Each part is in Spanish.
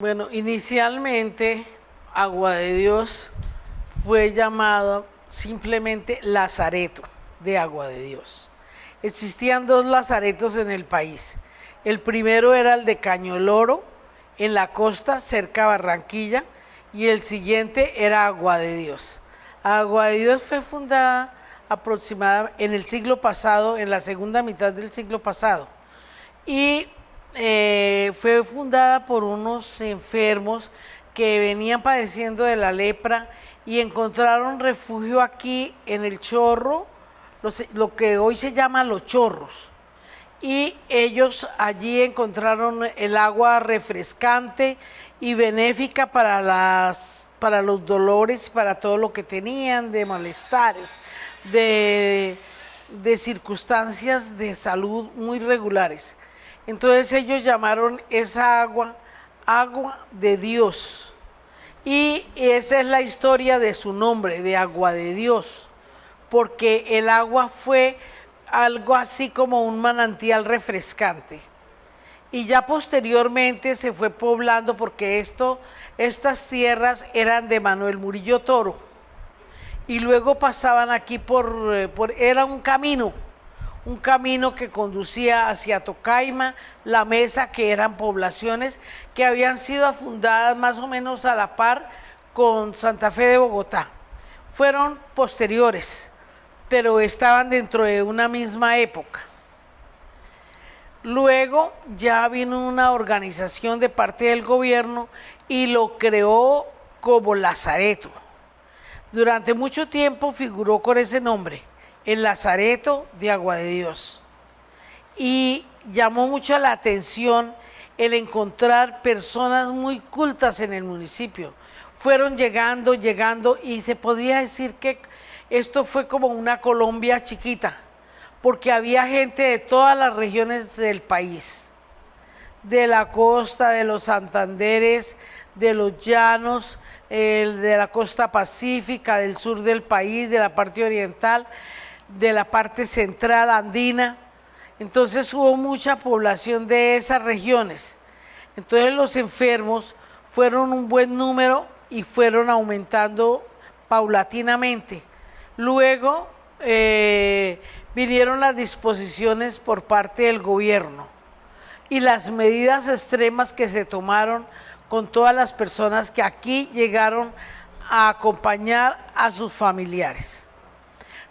Bueno, inicialmente Agua de Dios fue llamado simplemente Lazareto de Agua de Dios. Existían dos lazaretos en el país. El primero era el de Cañoloro, en la costa, cerca a Barranquilla, y el siguiente era Agua de Dios. Agua de Dios fue fundada aproximadamente en el siglo pasado, en la segunda mitad del siglo pasado, y fue fundada por unos enfermos que venían padeciendo de la lepra y encontraron refugio aquí en el Chorro, lo que hoy se llama Los Chorros. Y ellos allí encontraron el agua refrescante y benéfica para los dolores, para todo lo que tenían de malestares, de, de circunstancias de salud muy regulares. Entonces ellos llamaron esa agua agua de Dios. Y esa es la historia de su nombre, de Agua de Dios, porque el agua fue algo así como un manantial refrescante. Y ya posteriormente se fue poblando porque estas tierras eran de Manuel Murillo Toro. Y luego pasaban aquí era un camino que conducía hacia Tocaima, La Mesa, que eran poblaciones que habían sido fundadas más o menos a la par con Santa Fe de Bogotá. Fueron posteriores, pero estaban dentro de una misma época. Luego ya vino una organización de parte del gobierno y lo creó como Lazareto. Durante mucho tiempo figuró con ese nombre, el Lazareto de Agua de Dios. Y llamó mucho la atención el encontrar personas muy cultas en el municipio. Fueron llegando y se podría decir que esto fue como una Colombia chiquita, porque había gente de todas las regiones del país, de la costa, de los Santanderes, de los llanos, de la costa pacífica, del sur del país, de la parte oriental, de la parte central andina. Entonces hubo mucha población de esas regiones. Entonces los enfermos fueron un buen número y fueron aumentando paulatinamente. Luego vinieron las disposiciones por parte del gobierno y las medidas extremas que se tomaron con todas las personas que aquí llegaron a acompañar a sus familiares.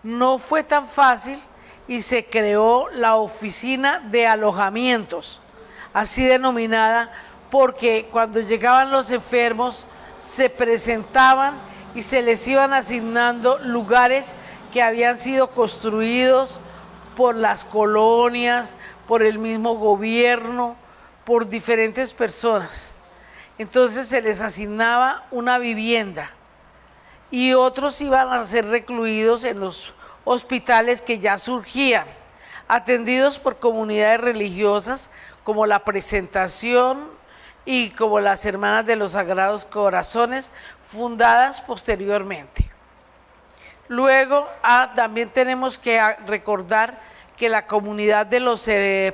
No fue tan fácil y se creó la oficina de alojamientos, así denominada, porque cuando llegaban los enfermos se presentaban y se les iban asignando lugares que habían sido construidos por las colonias, por el mismo gobierno, por diferentes personas. Entonces se les asignaba una vivienda y otros iban a ser recluidos en los hospitales que ya surgían, atendidos por comunidades religiosas como la Presentación y como las Hermanas de los Sagrados Corazones, fundadas posteriormente. Luego también tenemos que recordar que la comunidad de los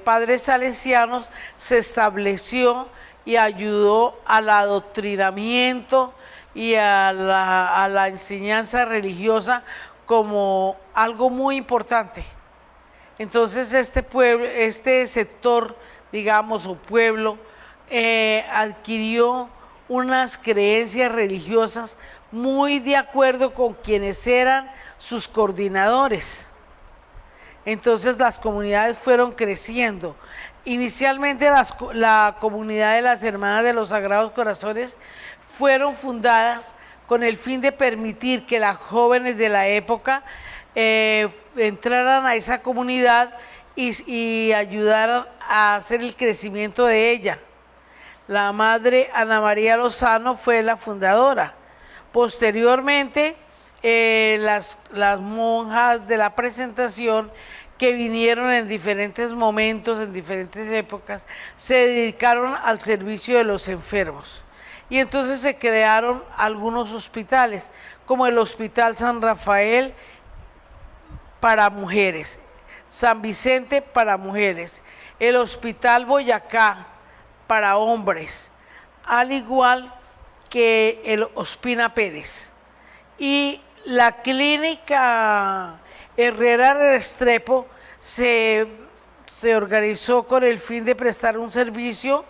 padres salesianos se estableció y ayudó al adoctrinamiento y a la enseñanza religiosa como algo muy importante. Entonces este sector, digamos, o pueblo, adquirió unas creencias religiosas muy de acuerdo con quienes eran sus coordinadores. Entonces las comunidades fueron creciendo. Inicialmente la comunidad de las Hermanas de los Sagrados Corazones fueron fundadas con el fin de permitir que las jóvenes de la época entraran a esa comunidad y ayudaran a hacer el crecimiento de ella. La madre Ana María Lozano fue la fundadora. Posteriormente, las monjas de la Presentación, que vinieron en diferentes momentos, en diferentes épocas, se dedicaron al servicio de los enfermos. Y entonces se crearon algunos hospitales, como el Hospital San Rafael para mujeres, San Vicente para mujeres, el Hospital Boyacá para hombres, al igual que el Ospina Pérez. Y la clínica Herrera Restrepo se organizó con el fin de prestar un servicio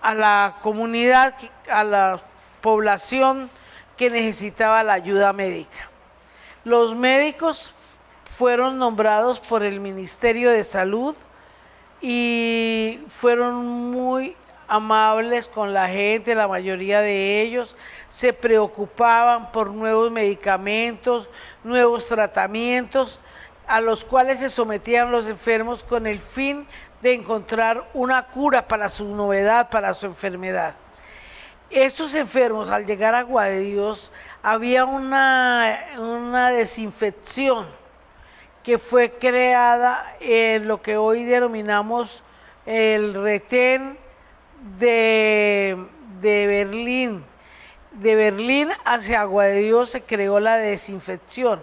a la comunidad, a la población que necesitaba la ayuda médica. Los médicos fueron nombrados por el Ministerio de Salud y fueron muy amables con la gente. La mayoría de ellos se preocupaban por nuevos medicamentos, nuevos tratamientos, a los cuales se sometían los enfermos con el fin de encontrar una cura para su novedad, para su enfermedad. Estos enfermos, al llegar a Agua de Dios, había una desinfección que fue creada en lo que hoy denominamos el retén de Berlín. De Berlín hacia Agua de Dios se creó la desinfección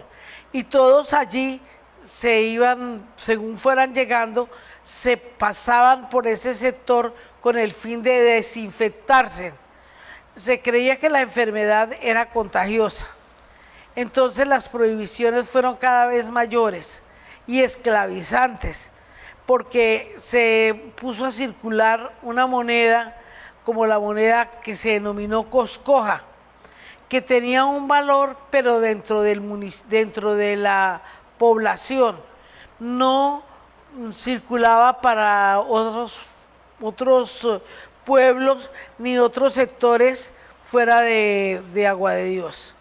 y todos allí se iban, según fueran llegando, se pasaban por ese sector con el fin de desinfectarse. Se creía que la enfermedad era contagiosa. Entonces las prohibiciones fueron cada vez mayores y esclavizantes, porque se puso a circular una moneda como la moneda que se denominó coscoja, que tenía un valor, pero dentro de la población, no circulaba para otros pueblos ni otros sectores fuera de Agua de Dios.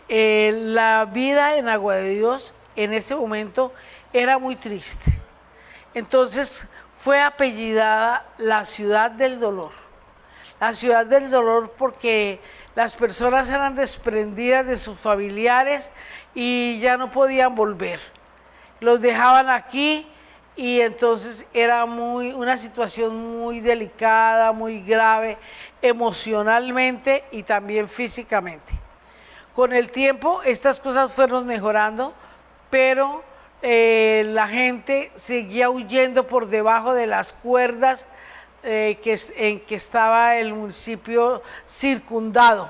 La vida en Agua de Dios en ese momento era muy triste. Entonces fue apellidada la ciudad del dolor. La ciudad del dolor porque las personas eran desprendidas de sus familiares y ya no podían volver. Los dejaban aquí y entonces era una situación muy delicada, muy grave, emocionalmente y también físicamente. Con el tiempo estas cosas fueron mejorando, pero la gente seguía huyendo por debajo de las cuerdas en que estaba el municipio circundado.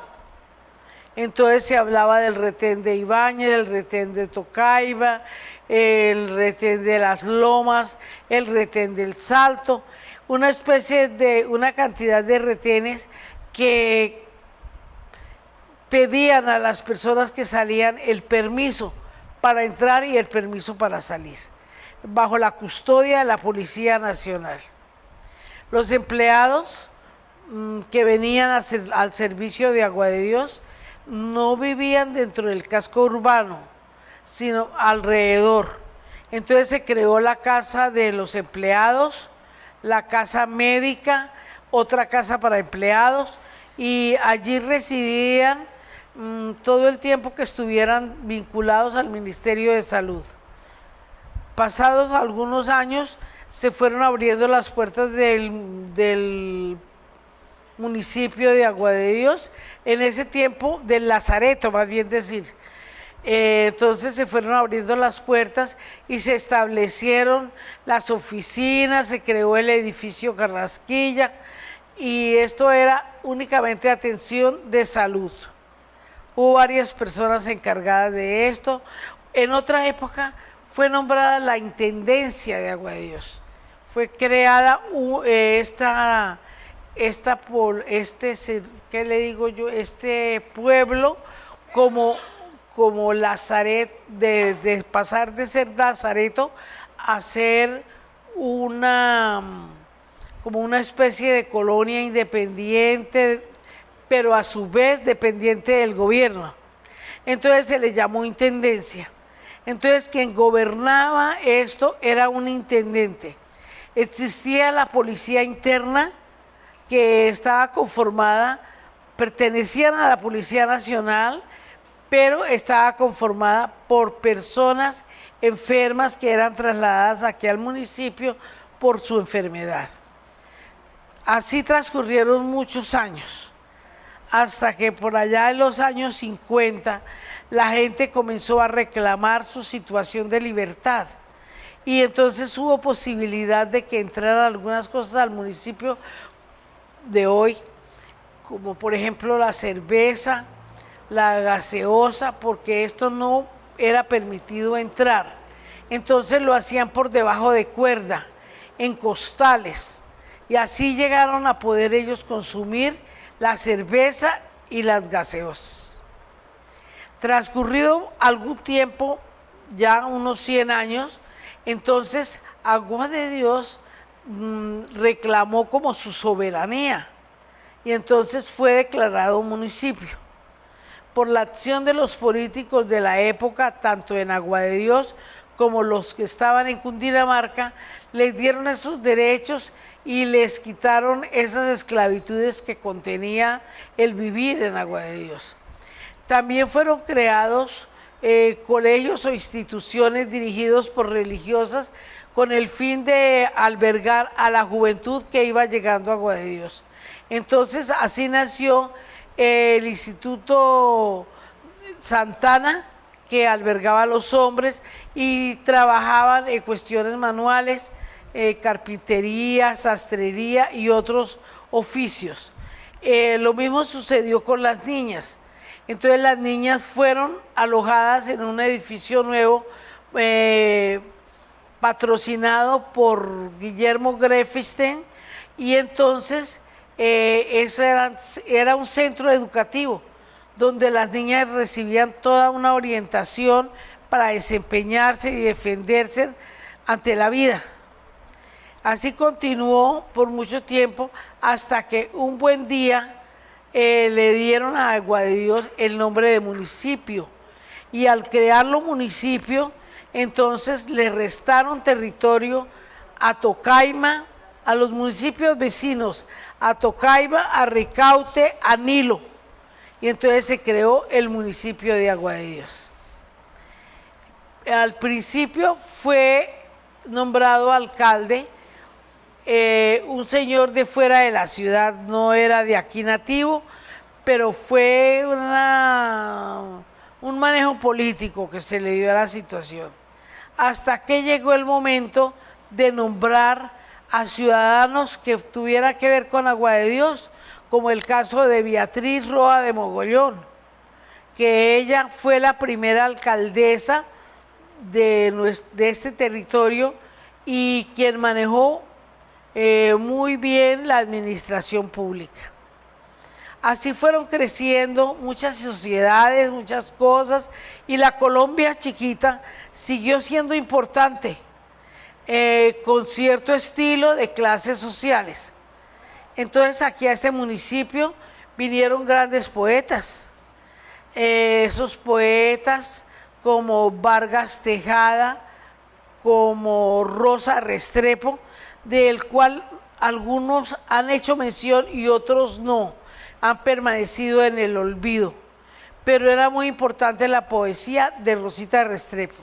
Entonces se hablaba del retén de Ibáñez, del retén de Tocaiba, el retén de las Lomas, el retén del Salto, una cantidad de retenes que pedían a las personas que salían el permiso para entrar y el permiso para salir, bajo la custodia de la Policía Nacional. Los empleados que venían al servicio de Agua de Dios no vivían dentro del casco urbano, sino alrededor. Entonces se creó la casa de los empleados, la casa médica, otra casa para empleados, y allí residían todo el tiempo que estuvieran vinculados al Ministerio de Salud. Pasados algunos años se fueron abriendo las puertas del municipio de Agua de Dios, en ese tiempo del Lazareto, más bien decir. Entonces se fueron abriendo las puertas y se establecieron las oficinas, se creó el edificio Carrasquilla, y esto era únicamente atención de salud. Hubo varias personas encargadas de esto. En otra época fue nombrada la Intendencia de Agua de Dios. Fue creada este pueblo como Lazaret, de pasar de ser Lazareto a ser como una especie de colonia independiente, pero a su vez dependiente del gobierno. Entonces se le llamó intendencia. Entonces quien gobernaba esto era un intendente. Existía la policía interna, que estaba conformada, pertenecían a la Policía Nacional, pero estaba conformada por personas enfermas que eran trasladadas aquí al municipio por su enfermedad. Así transcurrieron muchos años, hasta que por allá en los años 50 la gente comenzó a reclamar su situación de libertad, y entonces hubo posibilidad de que entraran algunas cosas al municipio de hoy, como por ejemplo la cerveza, la gaseosa, porque esto no era permitido entrar. Entonces lo hacían por debajo de cuerda, en costales, y así llegaron a poder ellos consumir la cerveza y las gaseosas. Transcurrido algún tiempo, ya unos 100 años, entonces Agua de Dios reclamó como su soberanía y entonces fue declarado municipio. Por la acción de los políticos de la época, tanto en Agua de Dios como los que estaban en Cundinamarca, les dieron esos derechos y les quitaron esas esclavitudes que contenía el vivir en Agua de Dios. También fueron creados colegios o instituciones dirigidos por religiosas con el fin de albergar a la juventud que iba llegando a Agua de Dios. Entonces así nació el Instituto Santana, que albergaba a los hombres y trabajaban en cuestiones manuales, carpintería, sastrería y otros oficios. Lo mismo sucedió con las niñas. Entonces las niñas fueron alojadas en un edificio nuevo patrocinado por Guillermo Grefstein, y entonces eso era un centro educativo donde las niñas recibían toda una orientación para desempeñarse y defenderse ante la vida. Así continuó por mucho tiempo hasta que un buen día le dieron a Agua de Dios el nombre de municipio, y al crearlo municipio, entonces le restaron territorio a Tocaima, a los municipios vecinos, a Tocaima, a Ricaute, a Nilo, y entonces se creó el municipio de Agua de Dios. Al principio fue nombrado alcalde un señor de fuera de la ciudad, no era de aquí nativo, pero fue un manejo político que se le dio a la situación, hasta que llegó el momento de nombrar a ciudadanos que tuvieran que ver con Agua de Dios, como el caso de Beatriz Roa de Mogollón, que ella fue la primera alcaldesa de este territorio y quien manejó muy bien la administración pública. Así fueron creciendo muchas sociedades, muchas cosas, y la Colombia chiquita siguió siendo importante, con cierto estilo de clases sociales. Entonces aquí a este municipio vinieron grandes poetas, esos poetas como Vargas Tejada, como Rosa Restrepo, del cual algunos han hecho mención y otros no, han permanecido en el olvido. Pero era muy importante la poesía de Rosita Restrepo,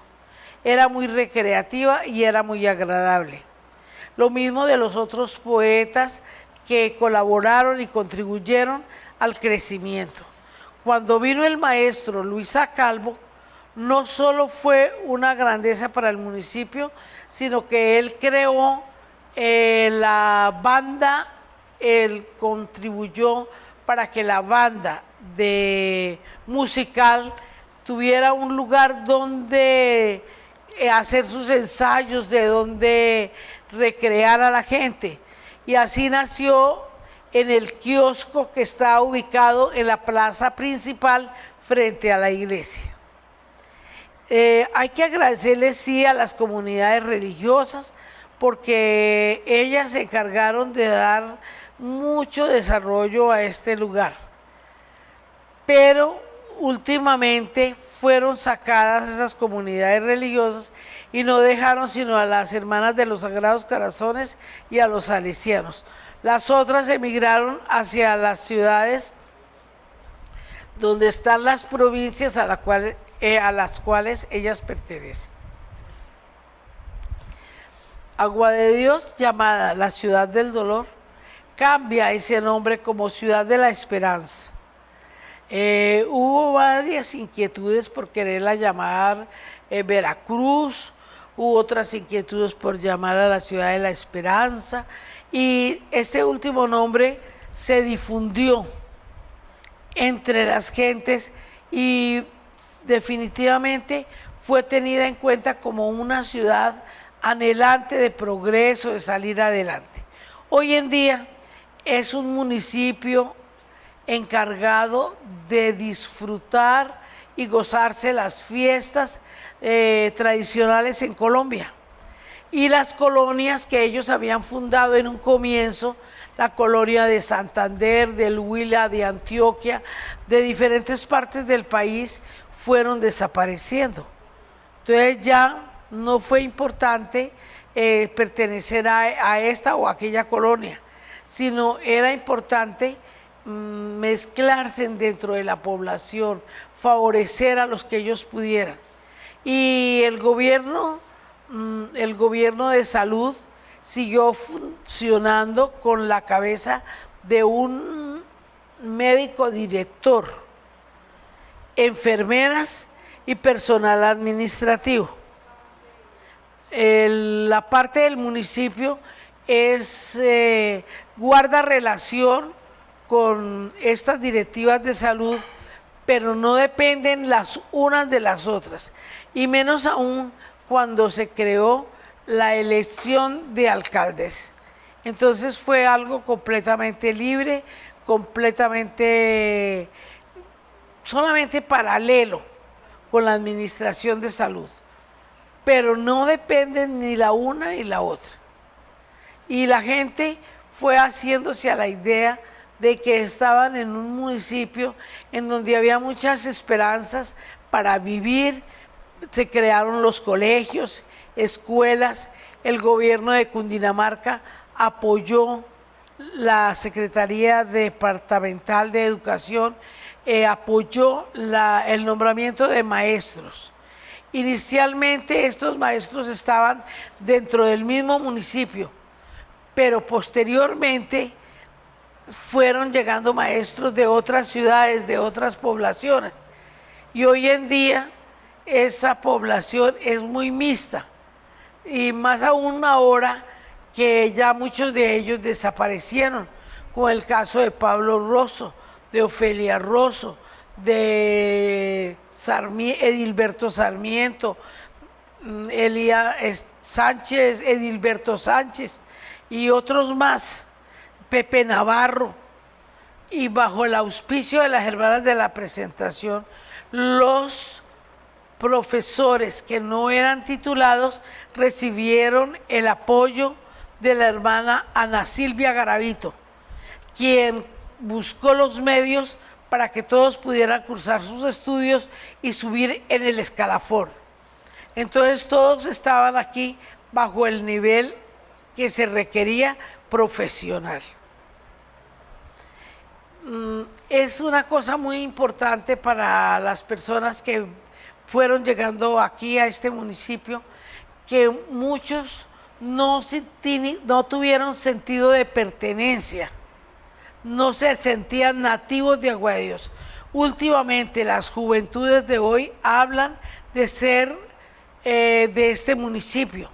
era muy recreativa y era muy agradable. Lo mismo de los otros poetas que colaboraron y contribuyeron al crecimiento. Cuando vino el maestro Luisa Calvo, no solo fue una grandeza para el municipio, sino que él creó la banda, él contribuyó para que la banda de musical tuviera un lugar donde hacer sus ensayos, de donde recrear a la gente. Y así nació en el kiosco que está ubicado en la plaza principal frente a la iglesia. Hay que agradecerles sí a las comunidades religiosas, porque ellas se encargaron de dar mucho desarrollo a este lugar. Pero últimamente fueron sacadas esas comunidades religiosas y no dejaron sino a las hermanas de los Sagrados Corazones y a los salesianos. Las otras emigraron hacia las ciudades donde están las provincias a las cuales ellas pertenecen. Agua de Dios, llamada la Ciudad del Dolor, cambia ese nombre como Ciudad de la Esperanza. Hubo varias inquietudes por quererla llamar Veracruz, hubo otras inquietudes por llamar a la Ciudad de la Esperanza, y este último nombre se difundió entre las gentes y definitivamente fue tenida en cuenta como una ciudad anhelante de progreso, de salir adelante. Hoy en día es un municipio encargado de disfrutar y gozarse las fiestas tradicionales en Colombia. Y las colonias que ellos habían fundado en un comienzo, la colonia de Santander, del Huila, de Antioquia, de diferentes partes del país, fueron desapareciendo. Entonces ya no fue importante pertenecer a esta o aquella colonia, sino era importante mezclarse dentro de la población, favorecer a los que ellos pudieran. Y el gobierno de salud siguió funcionando con la cabeza de un médico director, enfermeras y personal administrativo. La parte del municipio guarda relación con estas directivas de salud, pero no dependen las unas de las otras, y menos aún cuando se creó la elección de alcaldes. Entonces fue algo completamente libre, completamente solamente paralelo con la administración de salud, pero no dependen ni la una ni la otra. Y la gente fue haciéndose a la idea de que estaban en un municipio en donde había muchas esperanzas para vivir. Se crearon los colegios, escuelas, el gobierno de Cundinamarca apoyó la Secretaría Departamental de Educación, apoyó el nombramiento de maestros. Inicialmente estos maestros estaban dentro del mismo municipio, pero posteriormente fueron llegando maestros de otras ciudades, de otras poblaciones, y hoy en día esa población es muy mixta, y más aún ahora que ya muchos de ellos desaparecieron, como el caso de Pablo Rosso, de Ofelia Rosso, de Edilberto Sarmiento, Elías Sánchez, Edilberto Sánchez y otros más, Pepe Navarro. Y bajo el auspicio de las hermanas de la Presentación, los profesores que no eran titulados recibieron el apoyo de la hermana Ana Silvia Garavito, quien buscó los medios para que todos pudieran cursar sus estudios y subir en el escalafón. Entonces todos estaban aquí bajo el nivel que se requería profesional. Es una cosa muy importante para las personas que fueron llegando aquí a este municipio, que muchos no tuvieron sentido de pertenencia, no se sentían nativos de Agua de Dios. Últimamente las juventudes de hoy hablan de ser de este municipio,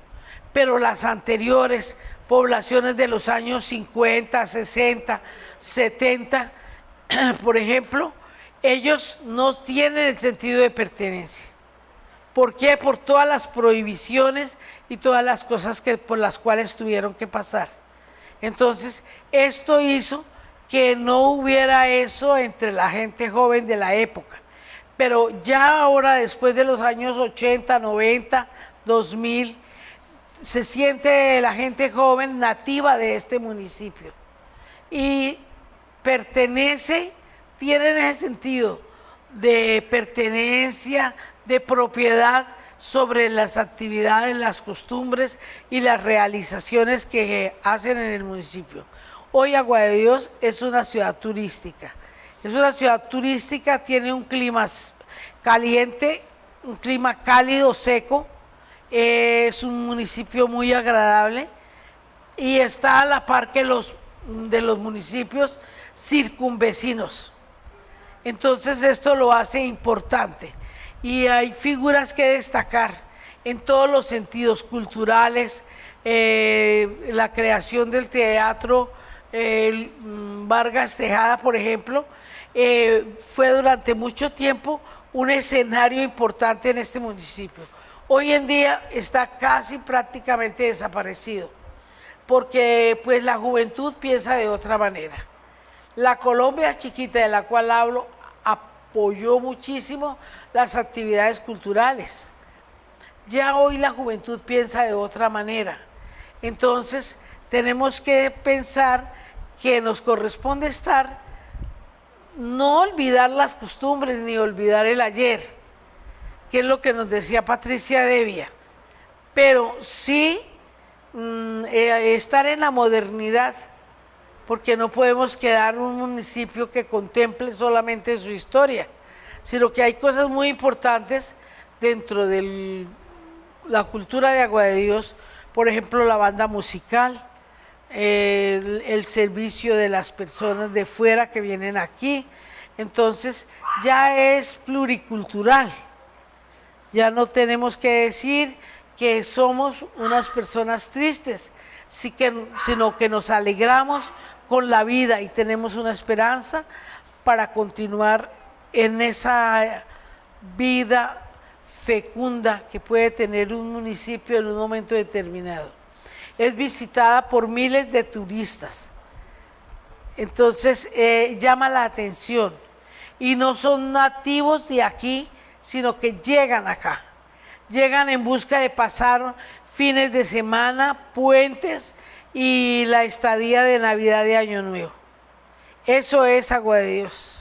pero las anteriores poblaciones de los años 50, 60, 70, por ejemplo, ellos no tienen el sentido de pertenencia. ¿Por qué? Por todas las prohibiciones y todas las cosas por las cuales tuvieron que pasar. Entonces, esto hizo que no hubiera eso entre la gente joven de la época. Pero ya ahora, después de los años 80, 90, 2000, se siente la gente joven nativa de este municipio y tienen ese sentido de pertenencia, de propiedad sobre las actividades, las costumbres y las realizaciones que hacen en el municipio. Hoy Agua de Dios es una ciudad turística. Es una ciudad turística, tiene un clima caliente, un clima cálido, seco, es un municipio muy agradable y está a la par de los municipios circunvecinos. Entonces esto lo hace importante y hay figuras que destacar en todos los sentidos culturales, la creación del teatro Vargas Tejada, por ejemplo, fue durante mucho tiempo un escenario importante en este municipio. Hoy en día está casi prácticamente desaparecido, porque pues la juventud piensa de otra manera. La Colombia chiquita de la cual hablo apoyó muchísimo las actividades culturales. Ya hoy la juventud piensa de otra manera. Entonces tenemos que pensar que nos corresponde no olvidar las costumbres ni olvidar el ayer, que es lo que nos decía Patricia Devia, pero sí estar en la modernidad, porque no podemos quedar un municipio que contemple solamente su historia, sino que hay cosas muy importantes dentro de la cultura de Agua de Dios, por ejemplo la banda musical, el servicio de las personas de fuera que vienen aquí. Entonces ya es pluricultural, ya no tenemos que decir que somos unas personas tristes, sino que nos alegramos con la vida y tenemos una esperanza para continuar en esa vida fecunda que puede tener un municipio en un momento determinado. Es visitada por miles de turistas, entonces llama la atención, y no son nativos de aquí, sino que llegan acá, llegan en busca de pasar fines de semana, puentes y la estadía de Navidad y Año Nuevo. Eso es Agua de Dios.